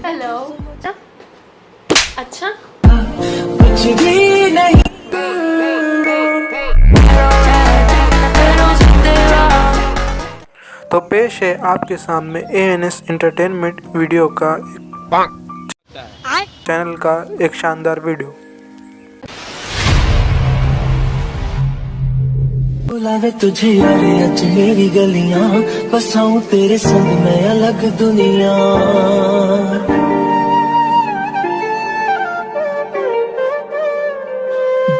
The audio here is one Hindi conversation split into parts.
हेलो। अच्छा कुछ भी नहीं। तो पेश है आपके सामने ANS एंटरटेनमेंट वीडियो का चैनल का एक शानदार वीडियो। बुलावे तुझे यारे आज मेरी गलियां, बसाऊं तेरे संग मैं अलग दुनिया।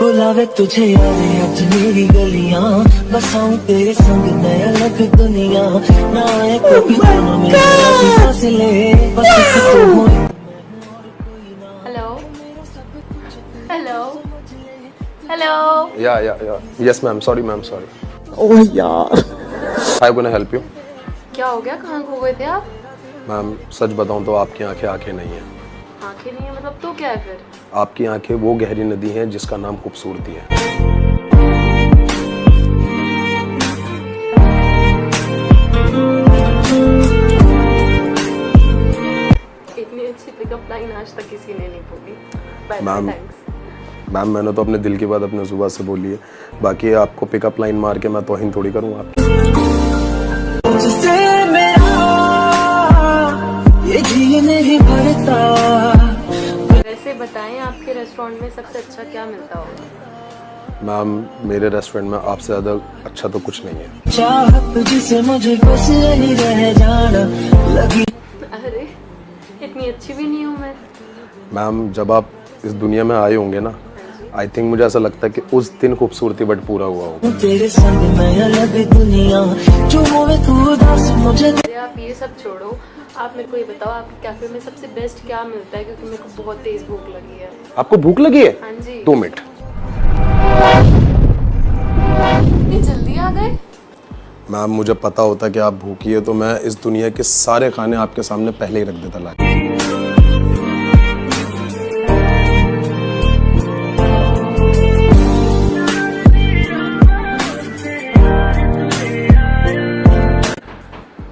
बुलावे तुझे यारे आज मेरी गलियां, बसाऊं तेरे संग मैं अलग दुनिया। ना आए कभी दोनों में फासले, बस तू हो। Hello hello hello. Yeah. Yes, ma'am. Sorry, ma'am. Sorry. ओह यार, How can I help you? क्या हो गया, कहाँ खो गए थे आप? मैम सच बताऊं तो आपकी आंखें नहीं हैं। आंखें नहीं है मतलब तो क्या है फिर? आपकी आंखें वो गहरी नदी है जिसका नाम खूबसूरती है। इतनी अच्छी पिकअप लाइन आज तक किसी ने नहीं बोली। मैम मैम मैंने तो अपने दिल की बात अपने जुबान से बोली है। बाकी आपको पिकअप लाइन मार के मैं तौहीन थोड़ी करूँगा आपकी। तुझसे मेरा ये जी नहीं भरता। वैसे बताएं, आपके रेस्टोरेंट में सबसे अच्छा क्या मिलता होगा? मैम मेरे रेस्टोरेंट में आपसे ज़्यादा अच्छा तो कुछ नहीं है। चाहत जिसे मुझे बस यही रह जाना लगी। अरे इतनी अच्छी भी नहीं हूँ मैं। मैम जब आप इस दुनिया में आए होंगे ना, आई थिंक मुझे ऐसा लगता है कि उस दिन खूबसूरती बट पूरा हुआ होगा। तेरे संग मैं अलग दुनिया, जो होवे तू उदास मुझे। आप ये सब छोड़ो, आप मेरे को ये बताओ आपके कैफे में सबसे बेस्ट क्या मिलता है, क्योंकि मेरे को बहुत तेज भूख लगी है। आपको भूख लगी है? हाँ जी। 2 मिनट। इतनी जल्दी आ गए? मैम मुझे पता होता कि आप भूखी है तो मैं इस दुनिया के सारे खाने आपके सामने पहले ही रख देता लाके।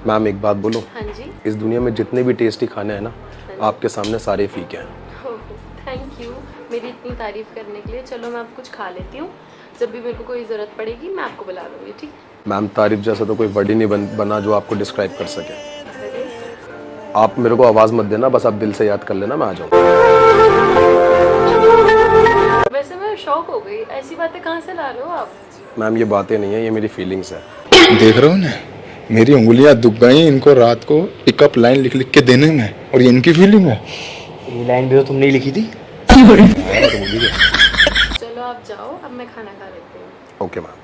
मैम एक बात बोलो। हाँ जी। इस दुनिया में जितने भी टेस्टी खाने हैं ना, आपके सामने सारे फीके हैं। थैंक यू मेरी इतनी तारीफ करने के लिए। चलो मैं अब कुछ खा लेती हूँ, जब भी मेरे को कोई ज़रूरत पड़ेगी मैं आपको बुला लूँगी, ठीक? मैम तारीफ जैसा तो कोई वर्ड ही नहीं बना जो आपको डिस्क्राइब कर सके। अरे आप मेरे को आवाज़ मत देना, बस आप दिल से याद कर लेना, मैं आ जाऊँगा। वैसे मैं शॉक हो गई, ऐसी बातें कहाँ से ला रहे हो आप? मैम ये बातें नहीं है, ये मेरी फीलिंग्स है। देख रहे हो ना, मेरी उंगलियां दुख गई इनको रात को पिकअप लाइन लिख लिख के देने में, और ये इनकी फीलिंग है। ये लाइन भी तो तुमने ही लिखी थी। चलो आप जाओ, अब मैं खाना खा लेती हूँ। Okay ma'am.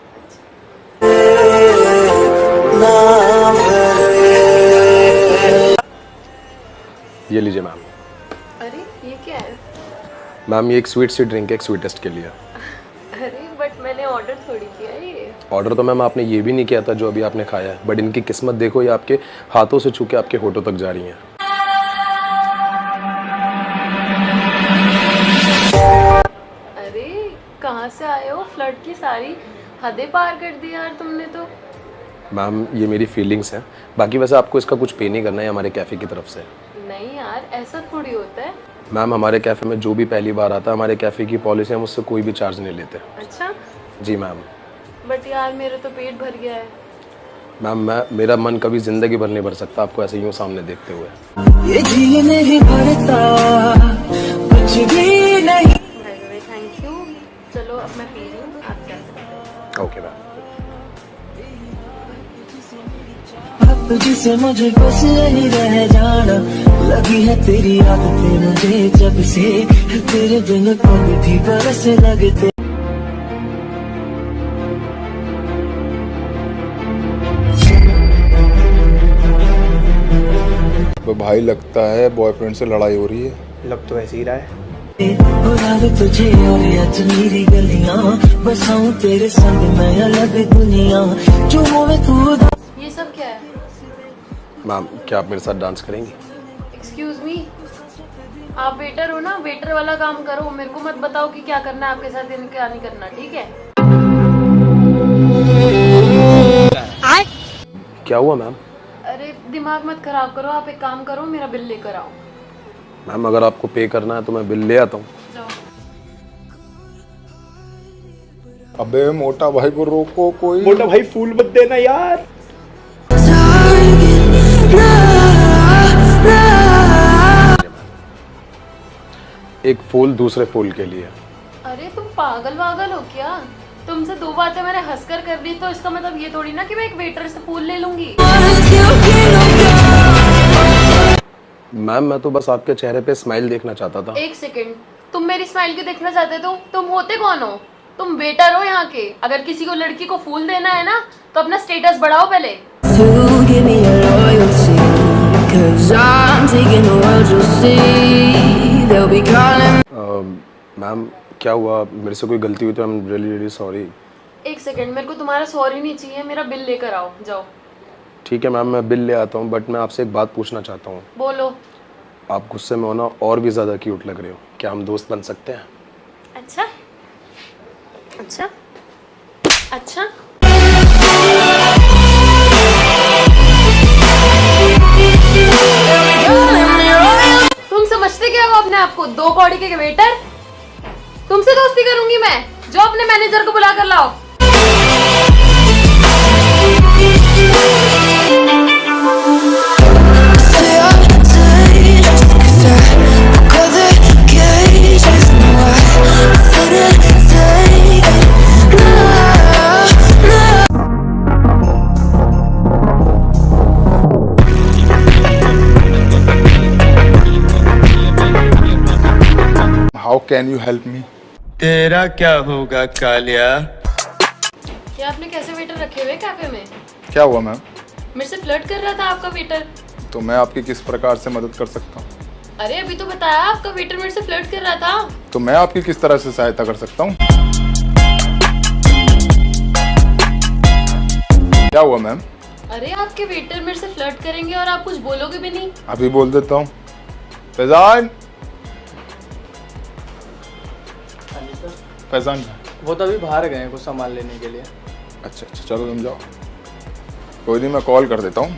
ये लीजिए मैम। अरे ये क्या है? मैम ये एक स्वीट सी ड्रिंक है, एक स्वीटेस्ट के लिए। अरे बट मैंने ऑर्डर थोड़ी किया है ये। ऑर्डर तो मैम आपने ये भी नहीं किया था जो अभी आपने खाया है, बट इनकी किस्मत देखो, ये आपके हाथों से छू के आपके होठों तक जा रही हैं। अरे कहाँ से आए हो? फ्लर्ट की सारी हदें पार कर दी यार तुमने तो। मैम ये मेरी फीलिंग्स हैं, बाकी वैसे आपको इसका कुछ पे नहीं करना है हमारे कैफ़े की तरफ से। नहीं यार, ऐसा थोड़ी होता है। मैम हमारे कैफ़े में जो भी पहली बार आता है, हमारे कैफ़े की पॉलिसी है, हम उससे कोई भी चार्ज नहीं लेते। अच्छा जी मैम। बट यार मेरा तो पेट भर गया है। मैम मेरा मन कभी ज़िंदगी भर नहीं भर सकता आपको ऐसे यूँ सामने देखते हुए। ये जी नहीं भरता, कुछ भी नहीं। Thank you. चलो अब मैं पी रही हूँ, आप जा सकते हैं। Okay ma'am. जिसे मुझे बस यही रह जाना लगी है, तेरी आदतें मुझे जब से, तेरे बिन पग भी बरस लगते। तो भाई लगता है बॉयफ्रेंड से लड़ाई हो रही है। लग तो ऐसे ही रहा है। बुलावे तुझे और आज मेरी गलियां, बसाऊं तेरे संग मैं अलग दुनिया, जो होवे तू। ये सब क्या है? मैम क्या आप मेरे साथ डांस करेंगी? एक्सक्यूज मी, आप वेटर हो ना, वेटर वाला काम करो। मेरे को मत बताओ कि क्या करना है आपके साथ, क्या नहीं करना, ठीक है? क्या हुआ मैम? अरे दिमाग मत खराब करो, आप एक काम करो, मेरा बिल लेकर आओ। मैम अगर आपको पे करना है तो मैं बिल ले आता हूँ। जाओ। अबे मोटा भाई को रोको कोई। मोटा भाई फूल मत देना यार। एक फूल दूसरे फूल के लिए। अरे तुम पागल वागल हो क्या? तुमसे 2 बातें मैंने हंसकर कर दी तो इसका मतलब ये थोड़ी ना कि मैं एक वेटर से फूल ले लूंगी। मैम मैं तो बस आपके चेहरे पे स्माइल देखना चाहता था। 1 सेकंड, तुम मेरी स्माइल क्यों देखना चाहते हो? तुम होते कौन हो? तुम वेटर हो यहाँ के। अगर किसी को लड़की को फूल देना है ना तो अपना स्टेटस बढ़ाओ पहले। To give me your loyalty, 'cause I'm taking the world, you'll see. They'll be calling. Ma'am क्या हुआ, मेरे से कोई गलती हुई तो I am really really sorry. 1 second, मेरे को तुम्हारा सॉरी नहीं चाहिए, मेरा बिल लेकर आओ। जाओ। ठीक है मैम मैं बिल ले आता हूँ, बट मैं आपसे एक बात पूछना चाहता हूँ। बोलो। आप गुस्से में हो ना और भी ज़्यादा क्यूट लग रहे हो, क्या हम दोस्त बन सकते हैं? अच्छा अच्छा अच्छा। तुम समझते क्या हो अपने आप को? 2 कौड़ी के वेटर? तुमसे दोस्ती करूंगी मैं? जो अपने मैनेजर को बुला कर लाओ। How can you help me? तेरा क्या होगा कालिया? क्या आपने कैसे वेटर रखे हुए कैफे में? क्या हुआ मैम? मेरे से फ्लर्ट कर रहा था आपका वेटर। तो मैं आपकी किस प्रकार से मदद कर सकता हूँ? अरे अभी तो बताया, आपका वेटर मेरे से फ्लर्ट कर रहा था। तो मैं आपकी किस तरह से सहायता कर सकता हूँ? क्या हुआ मैम? अरे आपके वेटर मेरे से फ्लर्ट करेंगे और आप कुछ बोलोगे भी नहीं। अभी बोल देता हूँ। फैजान, फैजान वो तो अभी बाहर गए हैं कुछ सामान लेने के लिए। अच्छा अच्छा चलो तुम जाओ, कोई नहीं मैं कॉल कर देता हूँ।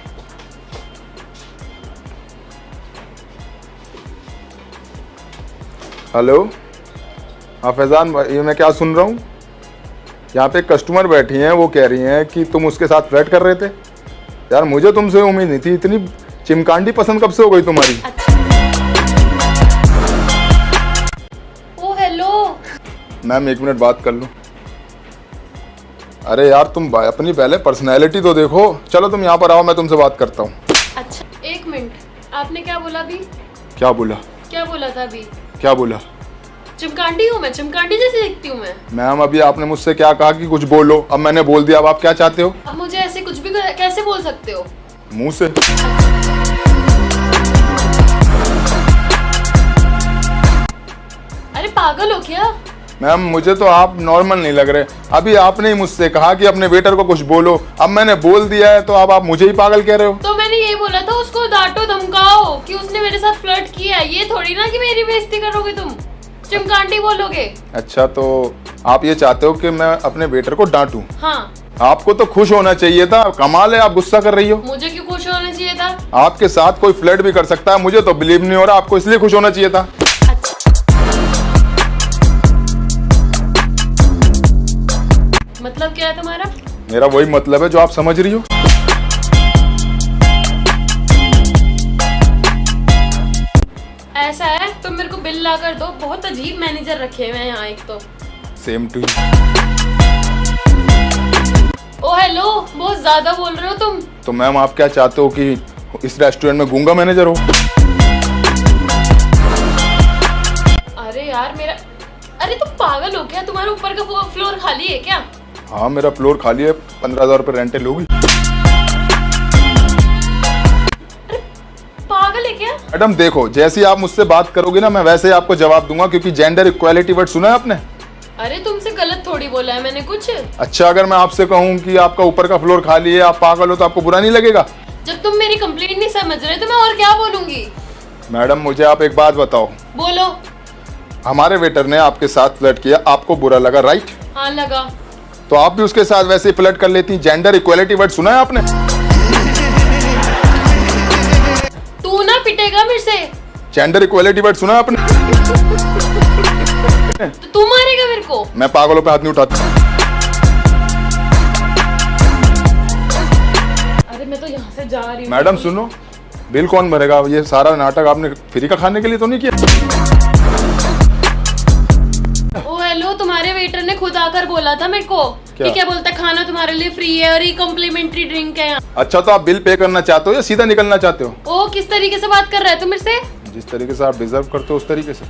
हेलो, हाँ फैजान भाई, ये मैं क्या सुन रहा हूँ? यहाँ पे कस्टमर बैठी हैं, वो कह रही हैं कि तुम उसके साथ फ्लर्ट कर रहे थे। यार मुझे तुमसे उम्मीद नहीं थी, इतनी चिमकांडी पसंद कब से हो गई तुम्हारी? ओ हेलो। मैम 1 मिनट बात कर लूँ। अरे यार तुम अपनी पहले पर्सनैलिटी तो देखो। चलो तुम यहाँ पर आओ, मैं तुमसे बात करता हूँ। अच्छा 1 मिनट, आपने क्या बोला अभी? क्या बोला? क्या बोला था अभी? क्या बोला? चिमकांडी हूँ मैं, चिमकांडी जैसे दिखती हूँ मैं। मैम अभी आपने मुझसे क्या कहा कि कुछ बोलो, अब मैंने बोल दिया, अब आप क्या चाहते हो? अब मुझे ऐसे कुछ भी कैसे बोल सकते हो? मुंह से। अरे पागल हो क्या? मैम मुझे तो आप नॉर्मल नहीं लग रहे। अभी आपने ही मुझसे कहा कि अपने वेटर को कुछ बोलो, अब मैंने बोल दिया है तो अब आप मुझे ही पागल कह रहे हो। तो मैंने ये बोला था उसको डांटो धमकाओ कि उसने मेरे साथ फ्लर्ट किया है, ये थोड़ी ना कि मेरी बेइज्जती करोगे तुम, चिमकांडी बोलोगे। अच्छा तो आप ये चाहते हो कि मैं अपने वेटर को डांटूं? हाँ। आपको तो खुश होना चाहिए था, कमाल है आप गुस्सा कर रही हो। मुझे क्यों खुश होना चाहिए था? आपके साथ कोई फ्लर्ट भी कर सकता है, मुझे तो बिलीव नहीं हो रहा, आपको इसलिए खुश होना चाहिए था। मतलब क्या है तुम्हारा? मेरा वही मतलब है जो आप समझ रही हो। ऐसा है तुम मेरे को बिल ला कर दो, बहुत अजीब मैनेजर रखे हुए हैं यहाँ एक तो। Same to you. Oh hello, बहुत ज्यादा बोल रहे हो तुम। तो मैम आप क्या चाहते हो कि इस रेस्टोरेंट में गूंगा मैनेजर हो? अरे यार मेरा, अरे तुम पागल हो क्या? तुम्हारे ऊपर का फ्लोर खाली है क्या? हाँ मेरा फ्लोर खाली है, 15,000 रुपये रेंट लोगी? पागल है क्या? मैडम देखो, जैसी आप मुझसे बात करोगे ना मैं वैसे ही आपको जवाब दूंगा, क्योंकि जेंडर इक्वालिटी वर्ड सुना है आपने? अरे तुमसे गलत थोड़ी बोला है मैंने कुछ। अच्छा अगर मैं आपसे कहूँ कि आपका ऊपर का फ्लोर खाली है, आप पागल हो, तो आपको बुरा नहीं लगेगा? जब तुम मेरी कंप्लेंट नहीं समझ रहे तो मैं और क्या बोलूंगी? मैडम मुझे आप एक बात बताओ। बोलो। हमारे वेटर ने आपके साथ फ्लर्ट किया, आपको बुरा लगा, राइट? हाँ लगा। तो आप भी उसके साथ वैसे ही फ्लर्ट कर लेती। जेंडर इक्वालिटी वर्ड सुना है आपने? तू ना पिटेगा मेरे से, जेंडर इक्वालिटी वर्ड सुना आपने? तो तू मारेगा मेरे को? मैं पागलों पे हाथ नहीं उठाता। अरे मैं तो यहाँ से जा रही हूँ। मैडम सुनो, बिल कौन भरेगा? ये सारा नाटक आपने फ्री का खाने के लिए तो नहीं किया? ओ हेलो, तुम्हारे वेटर ने खुद आकर बोला था मेरे को कि क्या बोलता है, खाना तुम्हारे लिए फ्री है और ये कॉम्प्लीमेंट्री ड्रिंक है यहाँ। अच्छा, तो आप बिल पे करना चाहते हो या सीधा निकलना चाहते हो? ओ किस तरीके से बात कर रहा है तू मेरे से? जिस तरीके से आप डिजर्व करते हो उस तरीके से।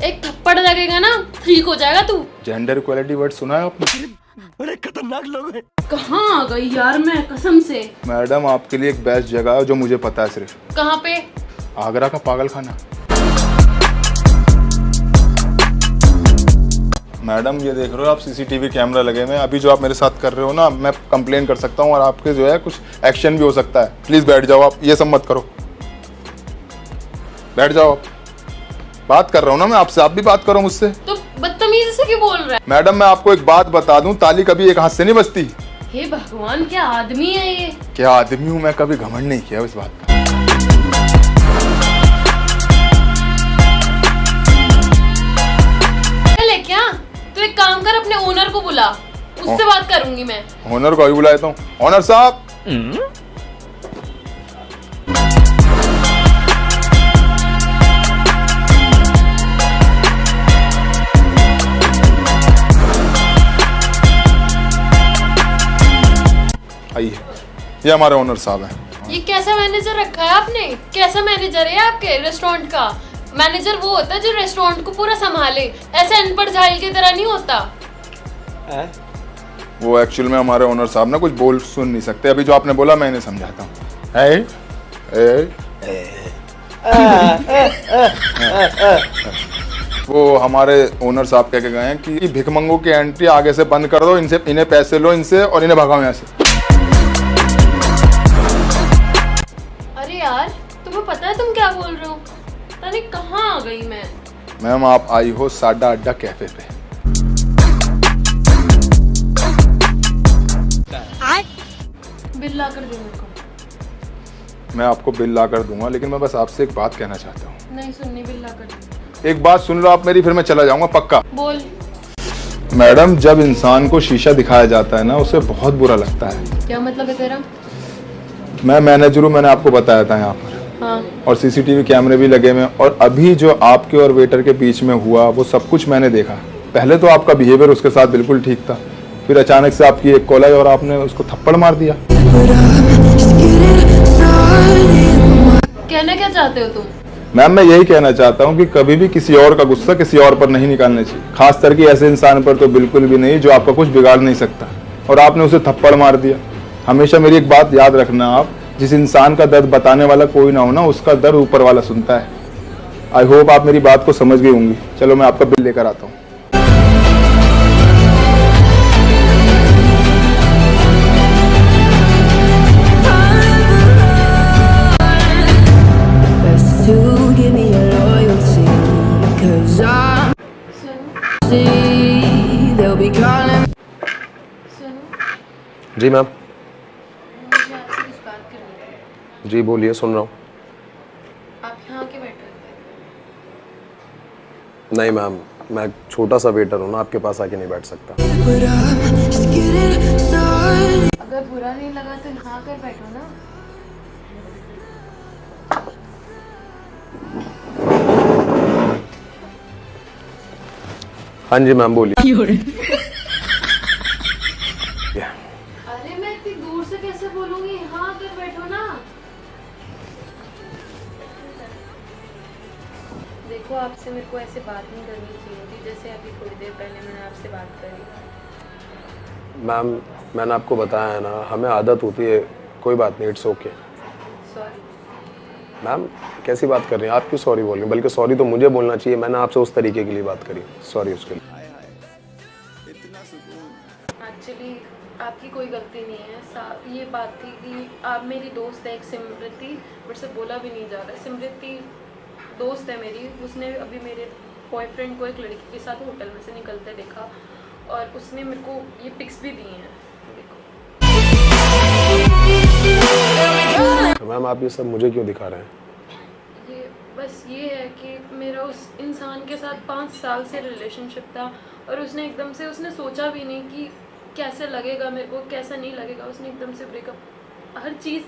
एक थप्पड़ लगेगा ना, ठीक हो जाएगा तू। जेंडर इक्वालिटी वर्ड सुना है आपने? कहाँ आ गई यार मैं, कसम से। मैडम आपके लिए एक बेस्ट जगह है जो मुझे पता है सिर्फ। कहाँ पे? आगरा का पागल खाना। मैडम ये देख रहे हो आप, सीसीटीवी कैमरा लगे हुए हैं। अभी जो आप मेरे साथ कर रहे हो ना, मैं कंप्लेन कर सकता हूँ और आपके जो है कुछ एक्शन भी हो सकता है। प्लीज बैठ जाओ आप, ये सब मत करो। बैठ जाओ आप। बात कर रहा हूँ ना मैं आपसे, आप भी बात करो मुझसे। तो बदतमीजी से क्यों बोल रहा है? मैडम मैं आपको एक बात बता दूं, ताली कभी एक हाथ से नहीं बजती। हे भगवान, क्या आदमी है ये। क्या आदमी हूँ मैं, कभी घमंड नहीं किया इस बात का। ले क्या? तू एक काम कर, अपने ओनर को बुला, उससे बात करूंगी मैं। ओनर को अभी बुलाता हूँ। ओनर साहब, आइए, ये हमारे ओनर साहब हैं। ये कैसा मैनेजर रखा है आपने? कैसा मैनेजर है आपके रेस्टोरेंट का? मैनेजर वो होता है जो रेस्टोरेंट को पूरा संभाले, ऐसे अनपढ़ जाहिल की तरह नहीं होता। वो एक्चुअल में हमारे ओनर साहब ना कुछ बोल सुन नहीं सकते। अभी जो आपने बोला मैं इन्हें समझाता हूँ। वो हमारे ओनर साहब कह के गए हैं कि भिखमंगों की एंट्री आगे से बंद कर दो, इनसे इन्हें पैसे लो इनसे और इन्हें भगाओ यहाँ से। अरे यार, तुम्हें पता है तुम क्या बोल रहे हो? पता नहीं कहाँ आ गई मैं। मैम आप आई हो साडा अड्डा कैफे पे। बिल ला कर दे मेरे को। मैं आपको बिल ला कर दूंगा, लेकिन मैं बस आपसे एक बात कहना चाहता हूँ। नहीं सुननी, बिल ला कर दे। एक बात सुन लो आप मेरी, फिर मैं चला जाऊंगा पक्का। बोल। मैडम जब इंसान को शीशा दिखाया जाता है ना, उसे बहुत बुरा लगता है। क्या मतलब है तेरा? मैं मैनेजर हूँ, मैंने आपको बताया था यहाँ पर। हाँ। और सीसीटीवी कैमरे भी लगे हुए हैं, और अभी जो आपके और वेटर के बीच में हुआ वो सब कुछ मैंने देखा। पहले तो आपका बिहेवियर उसके साथ बिल्कुल ठीक था, फिर अचानक से आपकी एक कॉल आई और आपने उसको थप्पड़ मार दिया। कहना क्या चाहते हो तुम? मैम मैं यही कहना चाहता हूँ कि कभी भी किसी और का गुस्सा किसी और पर नहीं निकालना चाहिए, खास करके ऐसे इंसान पर तो बिल्कुल भी नहीं जो आपका कुछ बिगाड़ नहीं सकता। और आपने उसे थप्पड़ मार दिया। हमेशा मेरी एक बात याद रखना आप, जिस इंसान का दर्द बताने वाला कोई ना हो ना, उसका दर्द ऊपर वाला सुनता है। आई होप आप मेरी बात को समझ गई होंगी। चलो मैं आपका बिल लेकर आता हूँ। जी मैम। मुझे आपसे कुछ बात करनी थी। जी बोलिए, सुन रहा हूँ। आप यहाँ आके बैठे। नहीं मैम, मैं छोटा सा वेटर हूँ ना, आपके पास आके नहीं बैठ सकता। अगर बुरा नहीं लगा तो यहाँ आकर बैठो ना। हाँ जी मैम बोलिए। अरे मैं इतनी दूर से कैसे बोलूंगी, यहाँ आकर बैठो ना। देखो आपसे मेरे को ऐसे बात नहीं करनी चाहिए थी, जैसे अभी थोड़ी देर पहले मैंने आपसे बात करी। मैम मैंने आपको बताया है ना, हमें आदत होती है। कोई बात नहीं, इट्स ओके। सॉरी। मैम कैसी बात कर रही हैं आप? क्यों सॉरी बोल रही हैं? बल्कि सॉरी तो मुझे बोलना चाहिए, मैंने आपसे उस तरीके के लिए बात करी। सॉरी उसके लिए। एक्चुअली आपकी कोई गलती नहीं है। ये बात थी कि आप मेरी दोस्त है एक सिमृति, मेरे से बोला भी नहीं जा रहा। सिमृति दोस्त है मेरी, उसने अभी मेरे बॉयफ्रेंड को एक लड़की के साथ होटल में से निकलते देखा और उसने मेरे को ये पिक्स भी दिए हैं। देखो मैम आप ये सब मुझे क्यों दिखा रहे हैं? ये बस ये है कि मेरा उस इंसान के साथ 5 साल से रिलेशनशिप था और उसने एकदम से उसने सोचा भी नहीं कि कैसे लगेगा मेरे को, कैसा नहीं लगेगा। उसने एकदम से ब्रेकअप, हर चीज़,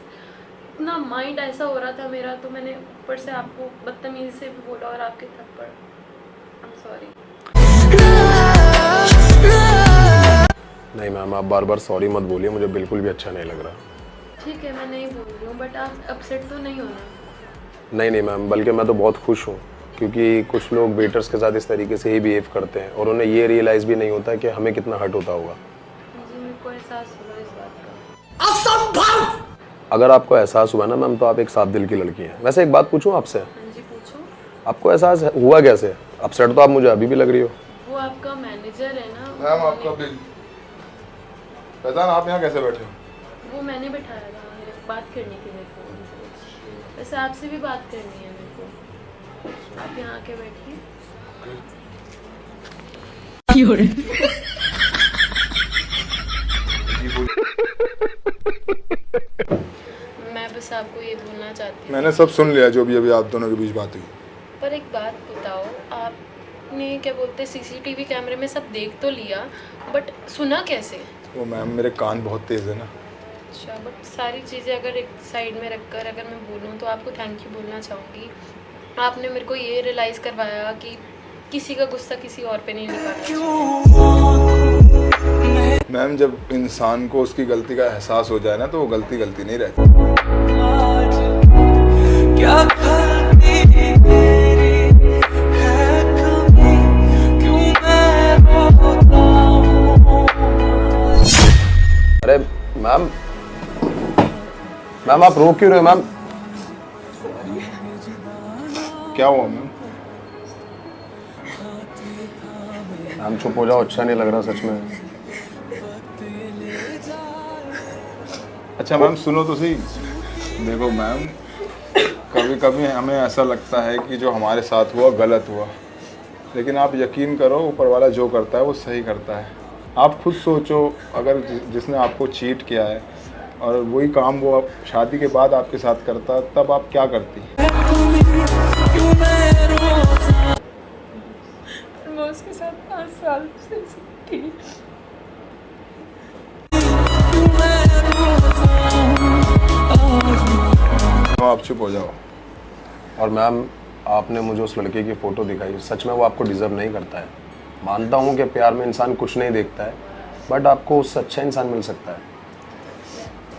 इतना माइंड ऐसा हो रहा था मेरा, तो मैंने ऊपर से आपको बदतमीज़ी से भी बोला और आपके थप्पड़। I am sorry. नहीं मैम आप बार बार सॉरी मत बोलिए, मुझे बिल्कुल भी अच्छा नहीं लग रहा। ठीक है मैं नहीं बोल रही हूँ, बट आप अपसेट तो नहीं होना। नहीं नहीं मैम, बल्कि मैं तो बहुत खुश हूँ क्योंकि कुछ लोग वेटर्स के साथ इस तरीके से ही बिहेव करते हैं और उन्हें ये रियलाइज़ भी नहीं होता कि हमें कितना हर्ट होता होगा। जी मेरे को एहसास हुआ इस बात का। अगर आपको एहसास हुआ ना मैम तो आप एक साफ दिल की लड़की हैं। वैसे एक बात पूछूं आपसे, हाँ जी पूछो। आपको एहसास हुआ कैसे? अपसेट तो आप मुझे अभी भी लग रही हो। वो आपका मैनेजर है ना, मैम आपका बिल। फैजान आप यहाँ कैसे बैठे हो? वो मैंने बैठाया था, मेरे बात करनी थी मेरे को उनसे। वैसे आपसे भी बात करनी है मेरे को। आप यहाँ आके बैठिए। मैं बस आपको ये बोलना चाहती हूँ। मैंने सब सुन लिया जो भी अभी आप दोनों के बीच बात हुई। पर एक बात बताओ, आपने क्या बोलते सीसीटीवी कैमरे में सब देख तो लिया, बट सुना कैसे? वो मैम मेरे कान बहुत तेज़ है ना। अच्छा, बट सारी चीज़ें अगर एक साइड में रखकर अगर मैं बोलूँ तो आपको थैंक यू बोलना चाहूँगी। आपने मेरे को ये रियलाइज़ करवाया कि किसी का गुस्सा किसी और पे नहीं निकालना। मैम जब इंसान को उसकी गलती का एहसास हो जाए ना तो वो गलती गलती नहीं रहती। अरे मैम, मैम आप रो क्यों रहे हो मैम? क्या हुआ मैम? मैम चुप हो जाओ, अच्छा नहीं लग रहा सच में। अच्छा मैम सुनो तो सही। देखो मैम, कभी कभी हमें ऐसा लगता है कि जो हमारे साथ हुआ गलत हुआ, लेकिन आप यकीन करो ऊपर वाला जो करता है वो सही करता है। आप खुद सोचो, अगर जिसने आपको चीट किया है और वही काम वो आप शादी के बाद आपके साथ करता, तब आप क्या करती? मैं उसके साथ 5 साल से थी। आप चुप हो जाओ। और मैम आपने मुझे उस लड़के की फ़ोटो दिखाई, सच में वो आपको डिज़र्व नहीं करता है। मानता हूँ कि प्यार में इंसान कुछ नहीं देखता है, बट आपको उससे अच्छा इंसान मिल सकता है।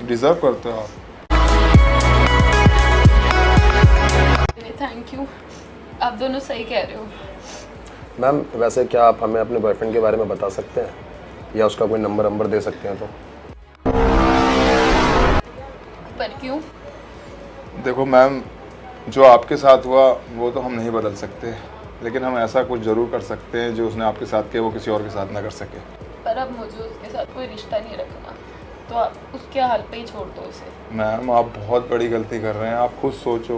डिज़र्व करते हो आप। थैंक यू, आप दोनों सही कह रहे हो। मैम वैसे क्या आप हमें अपने बॉयफ्रेंड के बारे में बता सकते हैं या उसका कोई नंबर दे सकते हैं तो? पर क्यों? देखो मैम, जो आपके साथ हुआ वो तो हम नहीं बदल सकते, लेकिन हम ऐसा कुछ ज़रूर कर सकते हैं जो उसने आपके साथ किया वो किसी और के साथ ना कर सके। पर अब मुझे उसके साथ कोई रिश्ता नहीं रखना, तो आप उसके हाल पे ही छोड़ दो उसे। मैम आप बहुत बड़ी गलती कर रहे हैं। आप खुद सोचो,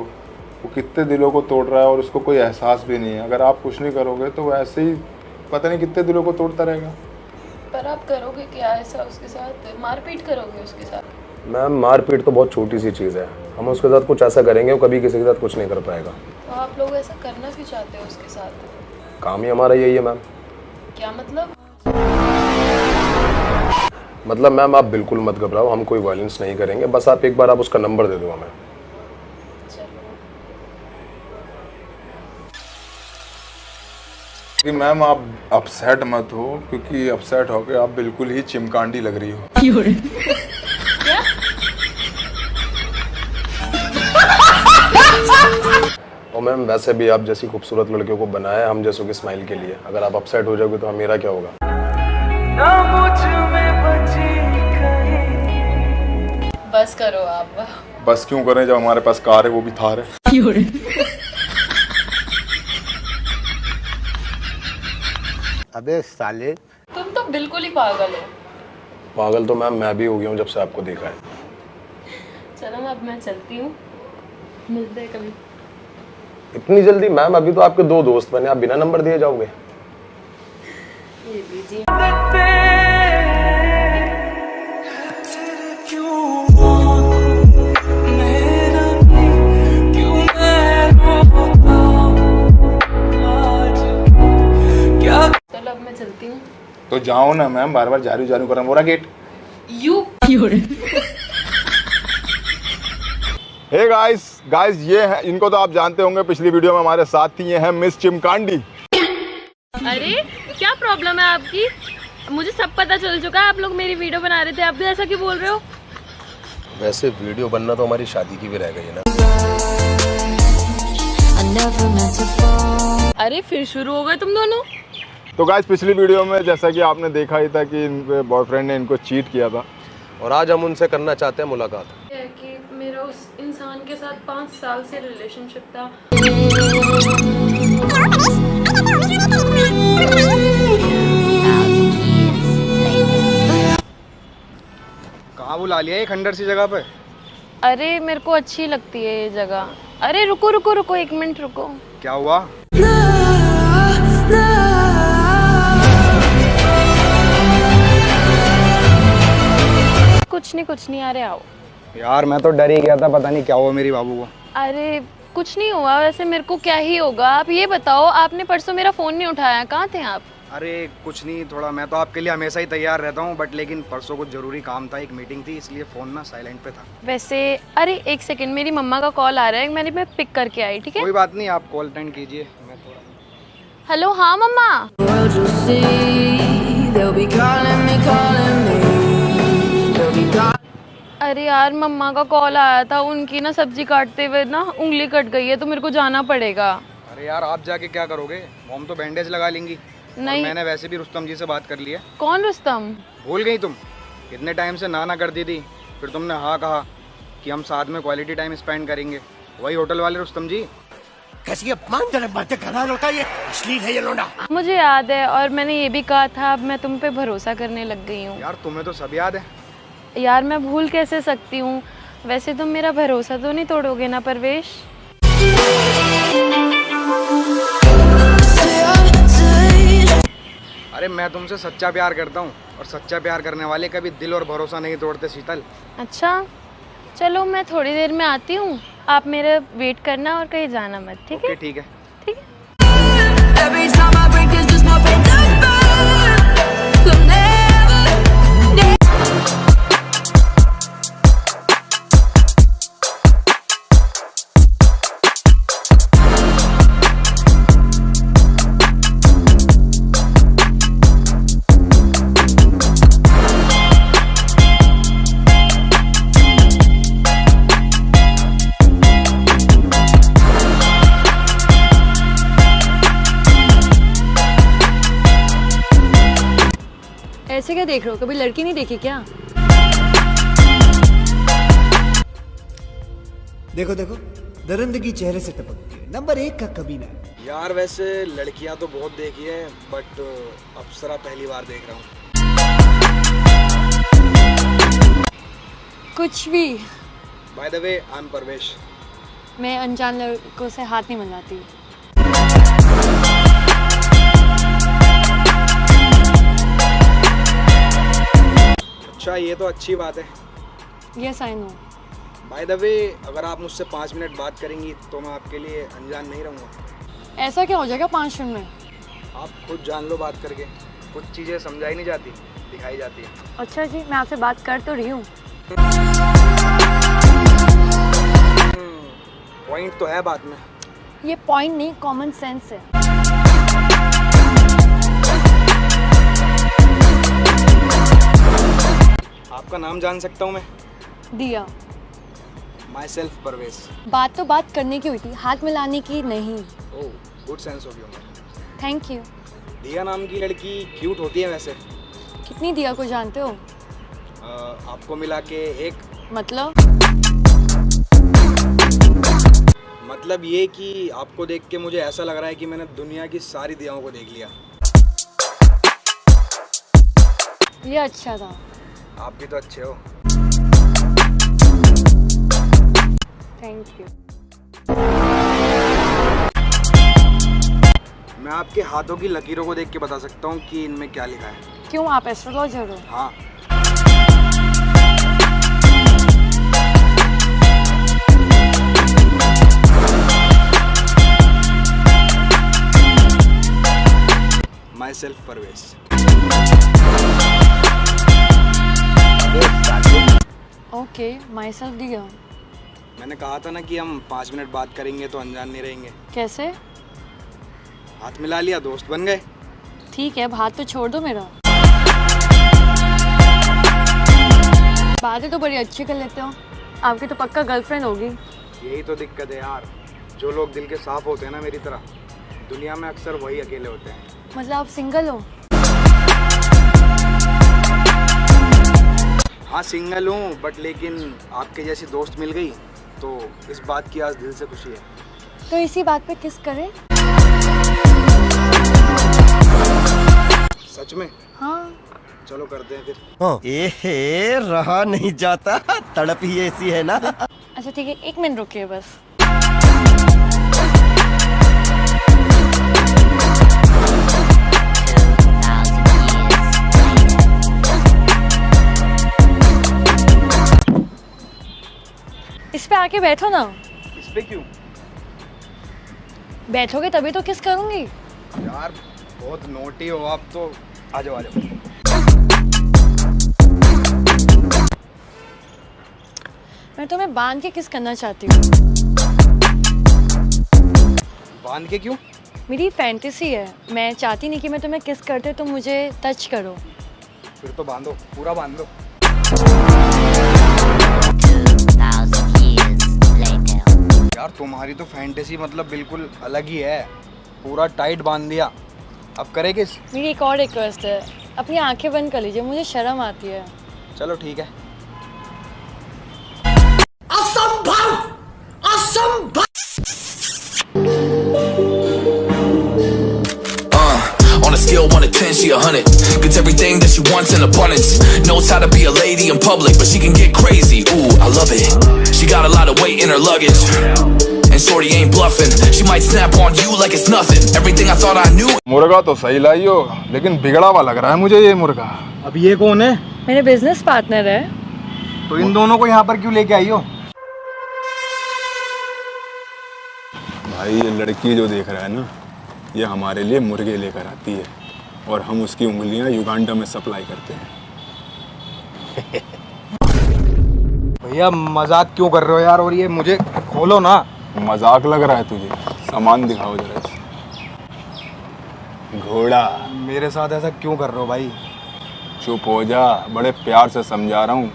वो कितने दिलों को तोड़ रहा है और उसको कोई एहसास भी नहीं है। अगर आप कुछ नहीं करोगे तो वो ऐसे ही पता नहीं कितने दिलों को तोड़ता रहेगा। पर आप करोगे क्या ऐसा उसके साथ? मारपीट करोगे उसके साथ? मैम मारपीट तो बहुत छोटी सी चीज़ है, हम उसके साथ कुछ ऐसा करेंगे वो कभी किसी के साथ कुछ नहीं कर पाएगा। तो आप लोग ऐसा करना क्यों चाहते हो उसके साथ? काम ही हमारा यही है मैम। क्या मतलब? मतलब मैम आप बिल्कुल मत घबराओ, हम कोई वायलेंस नहीं करेंगे, बस आप एक बार आप उसका नंबर दे दो हमें। कि मैम आप अपसेट मत हो, क्योंकि अपसेट होकर आप बिल्कुल ही चिमकांडी लग रही हो। और मैम वैसे भी आप जैसी खूबसूरत लड़कियों को बनाया है हम जैसों की स्माइल के लिए, अगर आप अपसेट हो जाओगे तो मेरा क्या होगा? बस करो आप। बस क्यों करें जब हमारे पास कार है, वो भी थार है। अबे साले, तुम तो बिल्कुल ही पागल हो। पागल तो मैम मैं भी हो गया हूँ जब से आपको देखा है। चलो अब मैं चलती हूँ, मिलते हैं कभी। इतनी जल्दी? मैम अभी तो आपके 2 दोस्त बने, आप बिना नंबर दिए जाओगे? ये लीजिए। क्यों मेरा तो जाओ ना मैम, बार बार जारू जारू कर रहा मोरा गेट। यू हे गाइस ये है, इनको तो आप जानते होंगे, पिछली वीडियो में हमारे साथ थी, ये है मिस चिमकांडी। अरे क्या प्रॉब्लम है आपकी? मुझे सब पता चल चुका है, आप लोग मेरी वीडियो बना रहे थे, आप भी ऐसा क्यों बोल रहे हो? वैसे वीडियो बनना तो हमारी शादी की भी रह गई है ना। अरे फिर शुरू हो गए तुम दोनों। तो गाइस पिछली वीडियो में जैसा कि आपने देखा ही था कि इनके बॉयफ्रेंड ने इनको चीट किया था, और आज हम उनसे करना चाहते हैं मुलाकात। है कि मेरा उस इंसान के साथ 5 साल से रिलेशनशिप था। कहाँ बुला लिया ये खंडर सी जगह पे? अरे मेरे को अच्छी लगती है ये जगह। अरे रुको रुको रुको, 1 मिनट रुको। क्या हुआ? कुछ नहीं, अरे आओ। यार मैं तो डर ही गया था, पता नहीं क्या हुआ मेरी बाबू को। अरे कुछ नहीं हुआ, वैसे मेरे को क्या ही होगा। आप ये बताओ, आपने परसों मेरा फ़ोन नहीं उठाया, कहाँ थे आप? अरे कुछ नहीं, थोड़ा मैं तो आपके लिए हमेशा ही तैयार रहता हूँ, बट लेकिन परसों कुछ जरूरी काम था, एक मीटिंग थी, इसलिए फ़ोन ना साइलेंट पे था। वैसे अरे 1 सेकंड, मेरी मम्मा का कॉल आ रहा है, मैं पिक करके आई, ठीक है? कोई बात नहीं, आप कॉल अटेंड कीजिए, मैं थोड़ा। हेलो, हाँ मम्मा। अरे यार मम्मा का कॉल आया था, उनकी ना सब्जी काटते हुए ना उंगली कट गई है, तो मेरे को जाना पड़ेगा। अरे यार आप जाके क्या करोगे? मॉम तो बैंडेज लगा लेंगी। नहीं, और मैंने वैसे भी रुस्तम जी से बात कर ली है। कौन रुस्तम? भूल गई तुम? इतने टाइम से ना करती थी, फिर तुमने हाँ कहा कि हम साथ में क्वालिटी टाइम स्पेंड करेंगे। वही होटल वाले रुस्तम जी। कैसी अपमानजनक बातें कर रहा है लड़का, ये अश्लील है ये लोंडा। मुझे याद है, और मैंने ये भी कहा था, अब मैं तुम पे भरोसा करने लग गई हूँ। यार तुम्हें तो सब याद है। यार मैं भूल कैसे सकती हूँ? वैसे तुम मेरा भरोसा तो नहीं तोड़ोगे ना परवेश? अरे मैं तुमसे सच्चा प्यार करता हूँ, और सच्चा प्यार करने वाले कभी दिल और भरोसा नहीं तोड़ते शीतल। अच्छा चलो, मैं थोड़ी देर में आती हूँ, आप मेरा वेट करना और कहीं जाना मत, ठीक है? ओके ठीक है। ठीक है। ऐसे क्या देख रहे हो, कभी लड़की नहीं देखी क्या? देखो देखो, दरिंदगी चेहरे से टपकती है, नंबर 1 का कमीना। यार वैसे लड़कियां तो बहुत देखी है, बट अप्सरा पहली बार देख रहा हूँ। कुछ भी। By the way I am Parvesh. मैं अनजान लड़कों से हाथ नहीं मिलाती। अच्छा ये तो अच्छी बात है। Yes I know. Bye the वे अगर आप मुझसे 5 मिनट बात करेंगी तो मैं आपके लिए अनजान नहीं रहूँगा। ऐसा क्या हो जाएगा 5 मिनट में? आप खुद जान लो बात करके, कुछ चीज़ें समझाई नहीं जाती, दिखाई जाती है। अच्छा जी, मैं आपसे बात कर तो रही हूँ। पॉइंट तो है बात में। ये पॉइंट नहीं, कॉमन सेंस है। आपका नाम जान सकता हूँ मैं? दिया। माई सेल्फ परवेश। बात तो बात करने की हुई थी, हाथ मिलाने की नहीं। Oh good sense of humour. Thank you. दिया नाम की लड़की क्यूट होती है वैसे। कितनी दिया को जानते हो? आपको मिला के एक। मतलब ये कि आपको देख के मुझे ऐसा लग रहा है कि मैंने दुनिया की सारी दियाओं को देख लिया। ये अच्छा था। आप भी तो अच्छे हो। Thank you. मैं आपके हाथों की लकीरों को देख के बता सकता हूँ कि इनमें क्या लिखा है। क्यों, आप एस्ट्रोलॉजर हो? हाँ। My self Parvesh. Okay my self दिया। मैंने कहा था ना कि हम 5 मिनट बात करेंगे तो अनजान नहीं रहेंगे। कैसे? हाथ मिला लिया, दोस्त बन गए। ठीक है, अब हाथ तो छोड़ दो मेरा। बातें तो बड़ी अच्छी कर लेते हो। आपकी तो पक्का गर्लफ्रेंड होगी। यही तो दिक्कत है यार, जो लोग दिल के साफ होते हैं ना मेरी तरह, दुनिया में अक्सर वही अकेले होते हैं। मतलब आप सिंगल हो? हाँ सिंगल हूँ, बट लेकिन आपके जैसी दोस्त मिल गई तो इस बात की आज दिल से खुशी है। तो इसी बात पे किस करें? सच में? हाँ। चलो करते हैं फिर। एहे रहा नहीं जाता, तड़प ही ऐसी है ना। अच्छा ठीक है, 1 मिनट रुकिए बस। इस पे आके बैठो ना। इस पे क्यों? बैठोगे तभी तो किस करूंगी। यार बहुत नोटी हो आप तो। आ जाओ आ जाओ। मैं तुम्हें बांध के किस करना चाहती हूँ। बांध के क्यों? मेरी फैंटेसी है, मैं चाहती नहीं कि मैं तुम्हें किस करते तुम मुझे टच करो। फिर तो बांधो, पूरा बांध दो। यार तुम्हारी तो फैंटेसी मतलब बिल्कुल अलग ही है, पूरा टाइट बांध दिया। अब करे किस? मेरी एक और रिक्वेस्ट है, अपनी आंखें बंद कर लीजिए, मुझे शर्म आती है। चलो ठीक है। On a scale 1 to 10, she 100. Gets everything that she wants in abundance. Knows how to be a lady in public, but she can get crazy. Ooh, I love it. She got a lot of weight in her luggage, and shorty ain't bluffing. She might snap on you like it's nothing. Everything I thought I knew. मुर्गा तो सही लाई हो, लेकिन बिगड़ा हुआ लग रहा है मुझे ये मुर्गा। अब ये कौन है? मेरे बिजनेस पार्टनर है। तो इन दोनों को यहाँ पर क्यों लेके आई हो? भाई ये लड़की जो देख रहा है ना, ये हमारे लिए मुर्गे लेकर आती है और हम उसकी उंगलियां युगांडा में सप्लाई करते हैं। भैया मजाक क्यों कर रहे हो यार, और ये मुझे खोलो ना। मजाक लग रहा है तुझे? सामान दिखाओ जरा। घोड़ा मेरे साथ ऐसा क्यों कर रहे हो भाई? चुप हो जा, बड़े प्यार से समझा रहा हूँ,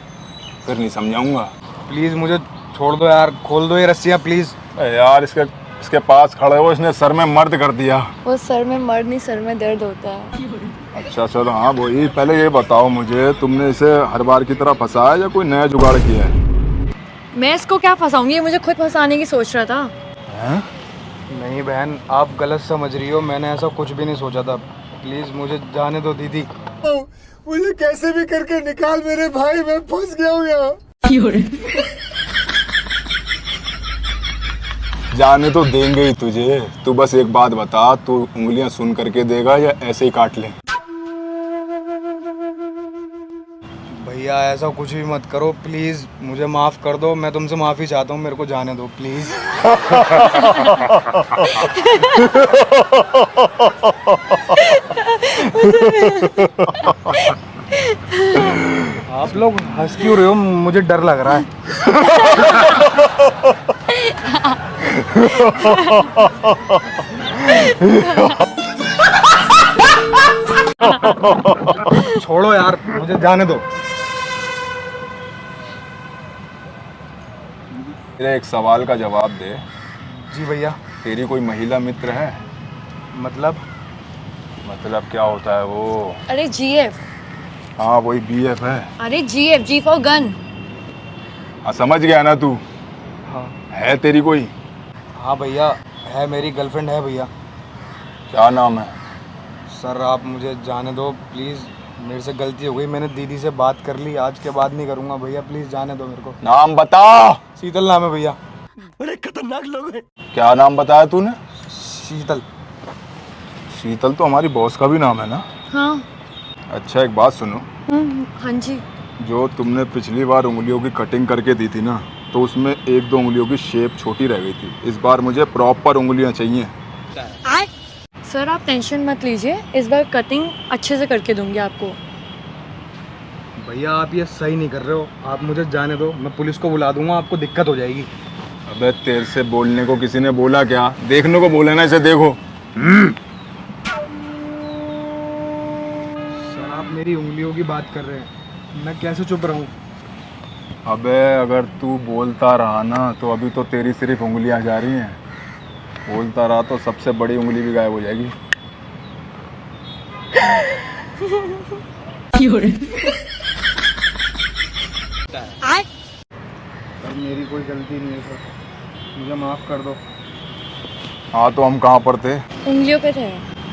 फिर नहीं समझाऊंगा। प्लीज मुझे छोड़ दो यार, खोल दो ये रस्सियाँ प्लीज। यार इसके पास खड़े हो, इसने सर में मर्द कर दिया। वो सर में मर्द नहीं, सर में दर्द होता है। अच्छा चलो हाँ वही, पहले ये बताओ मुझे, तुमने इसे हर बार की तरह फंसाया या कोई नया जुगाड़ किया है? मैं इसको क्या फंसाऊंगी, ये मुझे खुद फंसाने की सोच रहा था। हैं? नहीं बहन, आप गलत समझ रही हो, मैंने ऐसा कुछ भी नहीं सोचा था। प्लीज मुझे जाने दो दीदी। मुझे कैसे भी करके निकाल मेरे भाई, मैं फंस गया हूँ यहाँ। जाने तो देंगे ही तुझे, तू बस एक बात बता, तू उंगलियां सुन करके देगा या ऐसे ही काट ले? भैया ऐसा कुछ भी मत करो प्लीज, मुझे माफ कर दो, मैं तुमसे माफी चाहता हूँ, मेरे को जाने दो प्लीज। आप लोग हंस क्यों रहे हो? मुझे डर लग रहा है। छोड़ो यार, मुझे जाने दो। मेरे एक सवाल का जवाब दे। जी भैया। तेरी कोई महिला मित्र है? मतलब क्या होता है वो? अरे GF। हाँ वही BF है। अरे GF, G फॉर गन। हाँ समझ गया ना तू? हाँ। है तेरी कोई? हाँ भैया है, मेरी गर्लफ्रेंड है भैया। क्या नाम है? सर आप मुझे जाने दो प्लीज़, मेरे से गलती हो गई, मैंने दीदी से बात कर ली, आज के बाद नहीं करूँगा भैया, प्लीज़ जाने दो मेरे को। नाम बता। शीतल नाम है भैया। बड़े खतरनाक लोग हैं। क्या नाम बताया तूने? शीतल। शीतल तो हमारी बॉस का भी नाम है ना? हाँ। अच्छा एक बात सुनो। हाँ जी। जो तुमने पिछली बार उंगलियों की कटिंग करके दी थी ना, तो उसमें 1-2 उंगलियों की शेप छोटी रह गई थी। इस बार मुझे प्रॉपर उंगलियां चाहिए। सर आप टेंशन मत लीजिए, इस बार कटिंग अच्छे से करके दूंगी आपको। भैया आप ये सही नहीं कर रहे हो, आप मुझे जाने दो, मैं पुलिस को बुला दूंगा, आपको दिक्कत हो जाएगी। अबे तेरे से बोलने को किसी ने बोला क्या? देखने को बोले ना, इसे देखो। सर आप मेरी उंगलियों की बात कर रहे हैं, मैं कैसे चुप रहूं? अबे अगर तू बोलता रहा ना तो अभी तो तेरी सिर्फ उंगलियां जा रही हैं, बोलता रहा तो सबसे बड़ी उंगली भी गायब हो जाएगी। सर मेरी कोई गलती नहीं है सर, मुझे माफ़ कर दो। हाँ तो हम कहाँ पर थे? उंगलियों पे थे।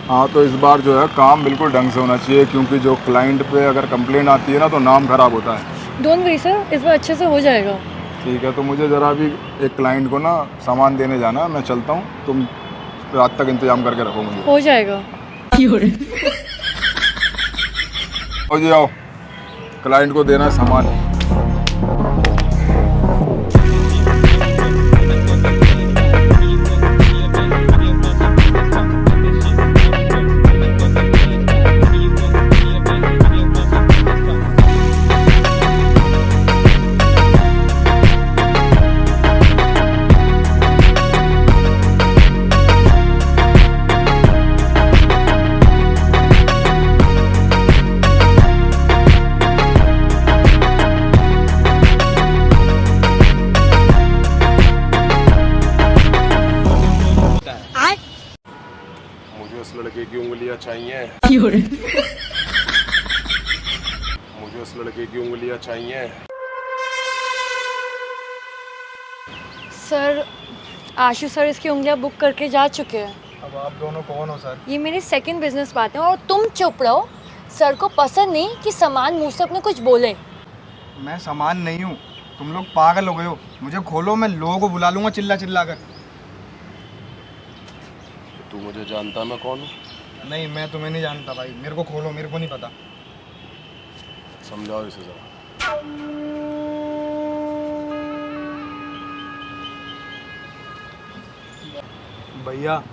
हाँ तो इस बार जो है काम बिल्कुल ढंग से होना चाहिए, क्योंकि जो क्लाइंट पे अगर कंप्लेंट आती है ना तो नाम खराब होता है। डोंट वरी सर, इस बार अच्छे से हो जाएगा। ठीक है, तो मुझे ज़रा भी एक क्लाइंट को ना सामान देने जाना है, मैं चलता हूँ, तुम रात तक इंतजाम करके रखो मुझे। हो जाएगा। आओ जी आओ, क्लाइंट को देना है सामान। मुझे उस लड़के की उंगलियां चाहिए। मुझे उस लड़के की उंगलियां चाहिए। सर आशु सर इसकी उंगलियां बुक करके जा चुके हैं। अब आप दोनों कौन हो सर? ये मेरी सेकंड बिजनेस बात है और तुम चुप रहो। सर को पसंद नहीं कि सामान मुंह से अपने कुछ बोले। मैं सामान नहीं हूँ, तुम लोग पागल हो गए हो। मुझे खोलो, मैं लोगों को बुला लूँगा चिल्ला चिल्ला कर। तू मुझे जानता मैं कौन हूँ? नहीं मैं तुम्हें नहीं जानता भाई, मेरे को खोलो, मेरे को नहीं पता। समझाओ इसे जरा। भैया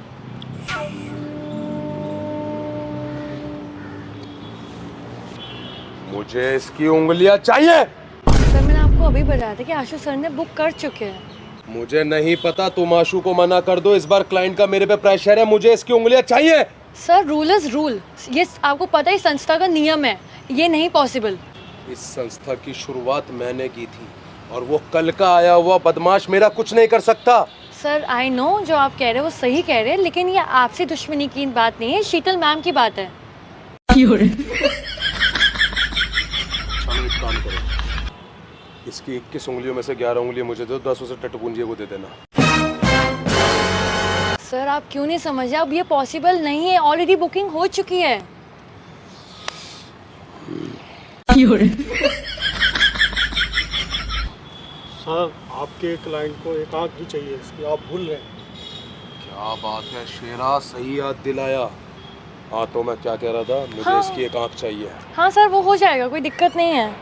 मुझे इसकी उंगलियां चाहिए। सर मैंने आपको अभी बताया था कि आशु सर ने बुक कर चुके हैं। मुझे नहीं पता, तुम आशु को मना कर दो। इस बार क्लाइंट का मेरे पे प्रेशर है, मुझे इसकी उंगलियां चाहिए। सर रूल इज रूल, ये आपको पता है संस्था का नियम है, ये नहीं पॉसिबल। इस संस्था की शुरुआत मैंने की थी और वो कल का आया हुआ बदमाश मेरा कुछ नहीं कर सकता। सर आई नो जो आप कह रहे हैं वो सही कह रहे हैं, लेकिन ये आपसे दुश्मनी की बात नहीं है, शीतल मैम की बात है। चलो एक काम करो, इसकी 21 उंगलियों में से 11 उंगलियां मुझे दो, 10 उसे टटपूंजिए को दे देना। सर आप क्यों नहीं समझ रहे? अब ये पॉसिबल नहीं है, ऑलरेडी बुकिंग हो चुकी है। सर आपके क्लाइंट को एक आंख भी चाहिए इसकी, आप भूल रहे हैं। क्या बात है शेरा, सही याद दिलाया। हाँ तो मैं क्या कह रहा था, मुझे हाँ। इसकी एक आंख चाहिए। हाँ सर वो हो जाएगा, कोई दिक्कत नहीं है।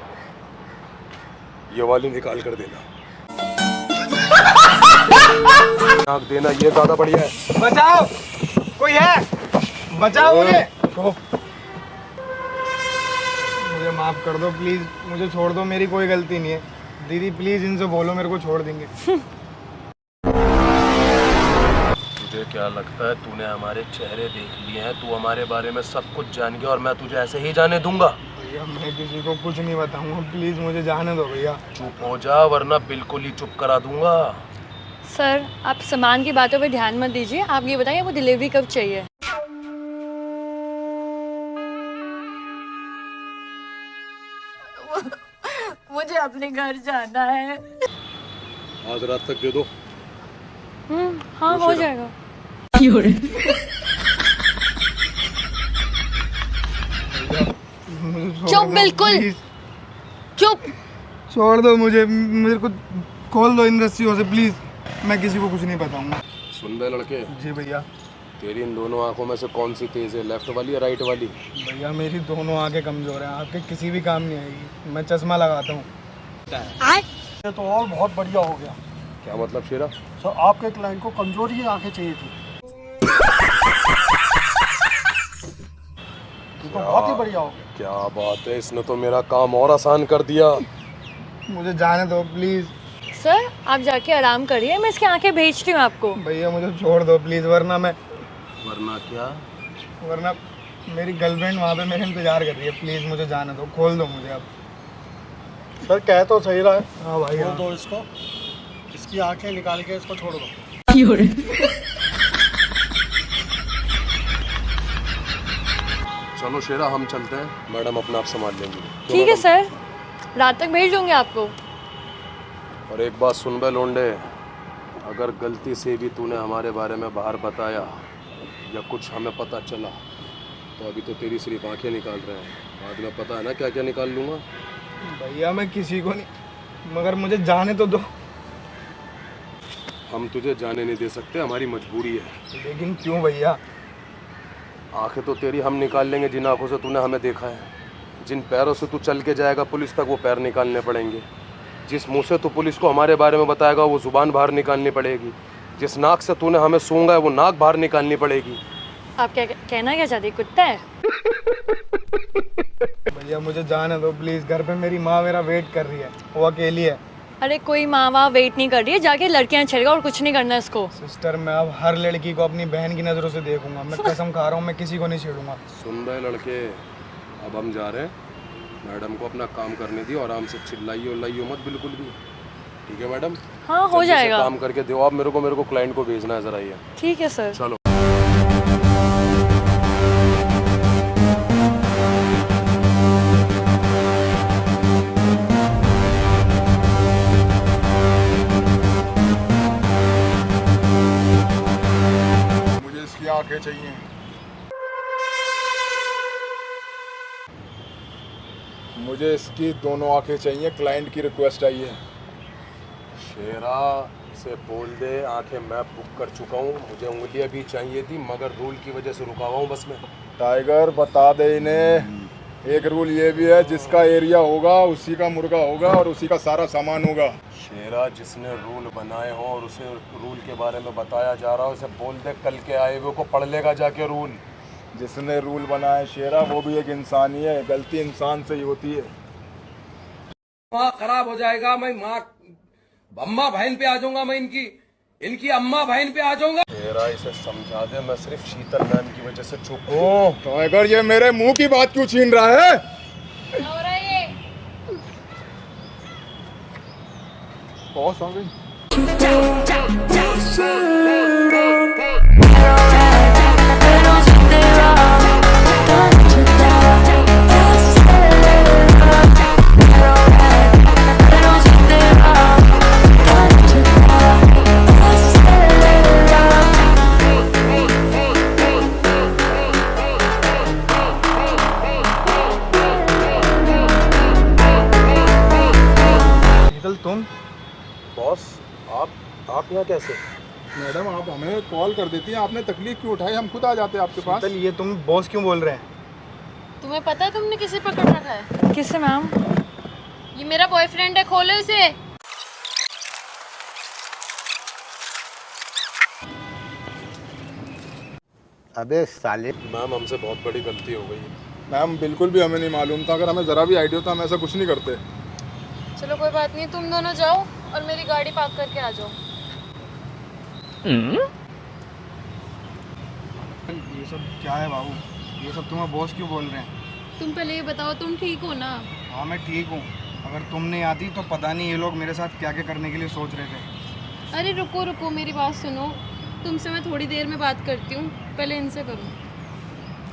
ये वाली निकाल कर देना। आंख देना, ये ज्यादा बढ़िया है। बचाओ, कोई है? बचाओ मुझे। मुझे माफ कर दो प्लीज, मुझे छोड़ दो, मेरी कोई गलती नहीं है। दीदी प्लीज इनसे बोलो, मेरे को छोड़ देंगे। तुझे क्या लगता है तूने हमारे चेहरे देख लिए हैं, तू हमारे बारे में सब कुछ जान गया और मैं तुझे ऐसे ही जाने दूंगा? भैया मैं किसी को कुछ नहीं बताऊंगा, प्लीज मुझे जाने दो भैया। चुप हो जा वरना बिल्कुल ही चुप करा दूंगा। सर आप सामान की बातों पे ध्यान मत दीजिए, आप ये बताइए वो डिलीवरी कब चाहिए? मुझे अपने घर जाना है। आज रात तक दे दो। हाँ हो जाएगा। चुप बिल्कुल चुप। छोड़ दो मुझे, मेरे को खोल दो इन रस्सियों से प्लीज, मैं किसी को कुछ नहीं बताऊंगा। सुन बे लड़के। जी भैया। तेरी इन दोनों आंखों में से कौन सी तेज है, लेफ्ट वाली या राइट वाली? भैया मेरी दोनों आंखें कमजोर हैं, आपके किसी भी काम नहीं आएगी, मैं चश्मा लगाता हूँ। ये तो और बहुत बढ़िया हो गया। क्या मतलब शेरा? सर आपके क्लाइंट को कमजोर ही आंखें चाहिए थी। तू तो बहुत ही बढ़िया हो। क्या बात है, इसने तो मेरा काम और आसान कर दिया। मुझे जाने दो प्लीज़। सर आप जाके आराम करिए, मैं इसकी आंखें भेजती हूँ आपको। भैया मुझे छोड़ दो प्लीज़, वरना क्या? वरना मेरी गर्लफ्रेंड वहाँ पे मेरे इंतजार कर रही है। प्लीज़ मुझे जाने दो, खोल दो मुझे अब। सर कह तो सही रहा है। हाँ भाई छोड़ दो इसको, इसकी आंखें निकाल के इसको छोड़ दो। चलो शेरा हम चलते हैं, मैडम अपना आप संभाल लेंगे। ठीक है सर, रात तक भेज दूंगी आपको। और एक बात सुन बे लोंडे, अगर गलती से भी तूने हमारे बारे में बाहर बताया या कुछ हमें पता चला तो अभी तो तेरी सिर्फ आंखें निकाल रहे हैं, बाद में पता है ना क्या क्या निकाल लूँगा। भैया मैं किसी को नहीं, मगर मुझे जाने तो दो। हम तुझे जाने नहीं दे सकते, हमारी मजबूरी है। लेकिन क्यों भैया? आंखें तो तेरी हम निकाल लेंगे जिन आंखों से तूने हमें देखा है। जिन पैरों से तू चल के जाएगा पुलिस तक, वो पैर निकालने पड़ेंगे। जिस मुंह से तू पुलिस को हमारे बारे में बताएगा, वो जुबान बाहर निकालनी पड़ेगी। जिस नाक से तूने हमें सूंघा है, वो नाक बाहर निकालनी पड़ेगी। आप क्या कहना क्या चाहते, कुत्ता है? भैया मुझे जाने दो प्लीज़, घर पे मेरी माँ मेरा वेट कर रही है, वो अकेली है। अरे कोई माँ वहाँ वेट नहीं कर रही है, जाके लड़कियाँ छेड़ेगा और कुछ नहीं करना इसको। सिस्टर मैं अब हर लड़की को अपनी बहन की नज़रों से देखूंगा, मैं कसम खा रहा हूँ, मैं किसी को नहीं छेड़ूंगा। सुन रहे लड़के, अब हम जा रहे हैं, मैडम को अपना काम करने दी और आराम से चिल्लाइए उल्लाइए मत बिल्कुल भी, ठीक है मैडम? हाँ हो जाएगा। काम करके दो आप मेरे को क्लाइंट को भेजना है जरा। ये ठीक है सर। चलो। मुझे इसकी आंखें चाहिए। मुझे इसकी दोनों आंखें चाहिए, क्लाइंट की रिक्वेस्ट आई है। शेरा से बोल दे, आंखें मैं बुक कर चुका हूँ, मुझे उंगलियां भी चाहिए थी मगर रूल की वजह से रुका हुआ हूँ बस में। टाइगर बता दे इन्हें, एक रूल ये भी है, जिसका एरिया होगा उसी का मुर्गा होगा और उसी का सारा सामान होगा। शेरा जिसने रूल बनाए हो और उसे रूल के बारे में बताया जा रहा है, उसे बोल दे कल के आए हुए को पढ़ लेगा जाके रूल। जिसने रूल बनाए शेरा वो भी एक इंसान ही है, गलती इंसान से ही होती है। माँ खराब हो जाएगा, मैं माँ अम्मा बहन पे आ जाऊंगा, मैं इनकी अम्मा बहन पे आ जाऊंगा। शेरा इसे समझा दे, मैं सिर्फ शीतल मैम की वजह से चुप हूँ। टाइगर ये मेरे मुंह की बात क्यों छीन रहा है? हो रहा है ये। बहुत आ गई। तुम बॉस आप यहाँ कैसे? मैडम आप हमें कॉल कर देती हैं, आपने तकलीफ क्यों उठाई, हम खुद आ जाते आपके पास। शीतल ये तुम बॉस क्यों बोल रहे हैं? तुम्हें पता है तुमने किसे पकड़ रखा है? किससे मैम? ये मेरा बॉयफ्रेंड है, खोलो इसे। अबे साले। मैम हमसे बहुत बड़ी गलती हो गई। मैम बिल्कुल भी हमें नहीं मालूम था, अगर हमें ज़रा भी आइडिया था हम ऐसा कुछ नहीं करते। चलो कोई बात नहीं, तुम दोनों जाओ और मेरी गाड़ी पार्क करके आ जाओ। ये सब क्या है बाबू, ये सब तुम्हें बॉस क्यों बोल रहे हैं? तुम पहले ये बताओ तुम ठीक हो ना? हाँ मैं ठीक हूँ, अगर तुम नहीं आती तो पता नहीं ये लोग मेरे साथ क्या क्या करने के लिए सोच रहे थे। अरे रुको रुको, मेरी बात सुनो, तुमसे मैं थोड़ी देर में बात करती हूँ, पहले इनसे करो।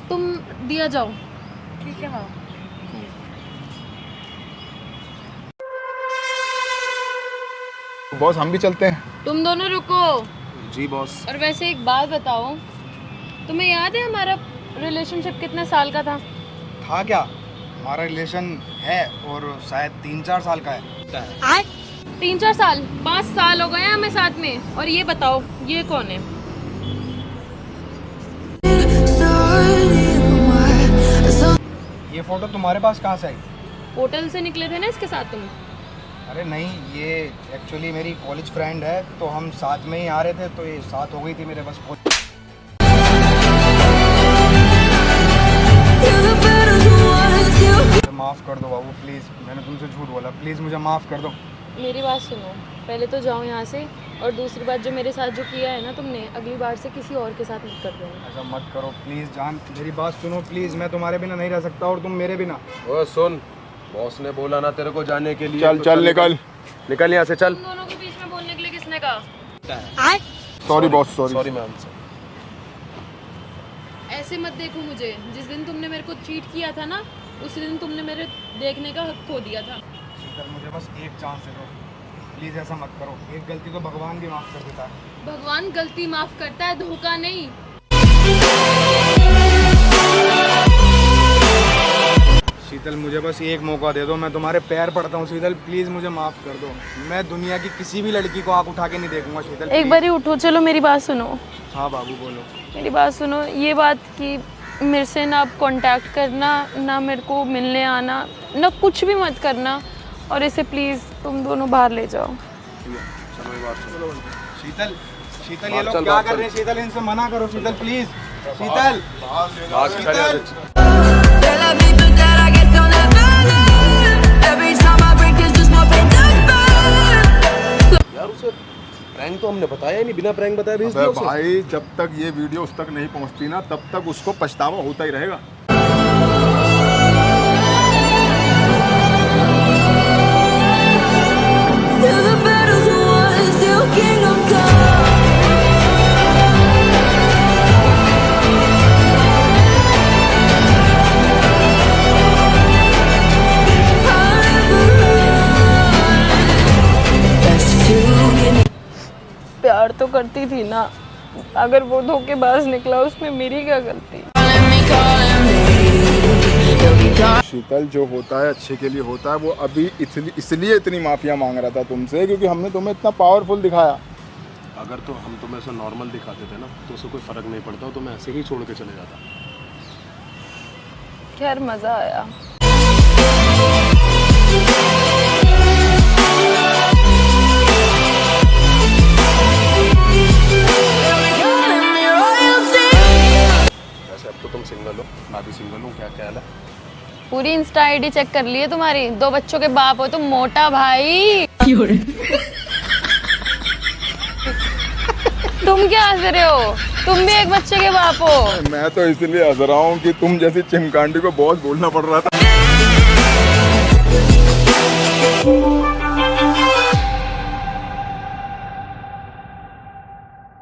तुम दिया जाओ। ठीक है मैम। बॉस हम भी चलते हैं। तुम दोनों रुको। जी बॉस। और वैसे एक बात बताओ, तुम्हें याद है हमारा रिलेशनशिप कितने साल का था? था क्या? हमारा रिलेशन है और शायद 3-4 साल का है। 3-4 साल? 5 साल हो गए हैं हमें साथ में। और ये बताओ ये कौन है? ये फोटो तुम्हारे पास कहाँ से आई? होटल से निकले थे ना इसके साथ तुम? अरे नहीं, ये एक्चुअली मेरी कॉलेज फ्रेंड है, तो हम साथ में ही आ रहे थे, तो ये साथ हो गई थी मेरे बस। माफ़ कर दो बाबू प्लीज़, मैंने तुमसे झूठ बोला, प्लीज़ मुझे माफ़ कर दो। मेरी बात सुनो, पहले तो जाओ यहाँ से, और दूसरी बात जो मेरे साथ जो किया है ना तुमने, अगली बार से किसी और के साथ मत कर देना। ऐसा मत करो प्लीज़ जान, मेरी बात सुनो प्लीज़, मैं तुम्हारे बिना नहीं रह सकता और तुम मेरे बिना। ओ सुन, बॉस ने बोला ना तेरे को जाने के लिए। चल तो चल निकल निकल यहाँ से, चल। तुम दोनों के बीच में बोलने के लिए किसने कहा? Sorry boss sorry. Sorry ma'am. ऐसे मत देखो मुझे, जिस दिन तुमने मेरे को चीट किया था ना, उसी दिन तुमने मेरे देखने का हक खो दिया था। शीतल मुझे बस एक चांस दे दो प्लीज़, ऐसा मत करो, एक गलती तो भगवान भी माफ़ कर देता है। भगवान गलती माफ करता है, धोखा नहीं। शीतल मुझे बस एक मौका दे दो, मैं तुम्हारे पैर पड़ता हूँ शीतल, प्लीज़ मुझे माफ़ कर दो, मैं दुनिया की किसी भी लड़की को आँख उठा के नहीं देखूंगा शीतल। एक बारी उठो, चलो मेरी बात सुनो। हाँ बाबू बोलो। मेरी बात सुनो, ये बात कि मेरे से ना आप कांटेक्ट करना, ना मेरे को मिलने आना, ना कुछ भी मत करना, और इसे प्लीज़ तुम दोनों बाहर ले जाओ। चलो एक बार सुनो। शीतल शीतल ये लोग क्या कर रहे हैं शीतल, इनसे मना करो शीतल प्लीज़। शीतल यार उसे प्रैंक तो हमने बताया ही नहीं, बिना प्रैंक बताए भेज दिया अबे उसे। भाई जब तक ये वीडियो उस तक नहीं पहुंचती ना, तब तक उसको पछतावा होता ही रहेगा। प्यार तो करती थी ना, अगर वो धोखेबाज निकला उसमें मेरी क्या गलती? शीतल जो होता है अच्छे के लिए होता है, वो अभी इसलिए इतनी माफिया मांग रहा था तुमसे, क्योंकि हमने तुम्हें इतना पावरफुल दिखाया। अगर तो हम तुम्हें ऐसा नॉर्मल दिखाते थे ना, तो उसे कोई फर्क नहीं पड़ता, तो मैं ऐसे ही छोड़ के चले जाता। खैर मज़ा आया। वैसे अब तो तुम सिंगल हो, मैं भी सिंगल हूँ, क्या ख्याल है? पूरी इंस्टा आईडी चेक कर ली है तुम्हारी, 2 बच्चों के बाप हो तुम, मोटा भाई। तुम क्या हंस रहे हो? तुम भी एक बच्चे के बाप हो। मैं तो इसलिए हंस रहा हूँ कि तुम जैसी चिमकांडी को बहुत बोलना पड़ रहा था।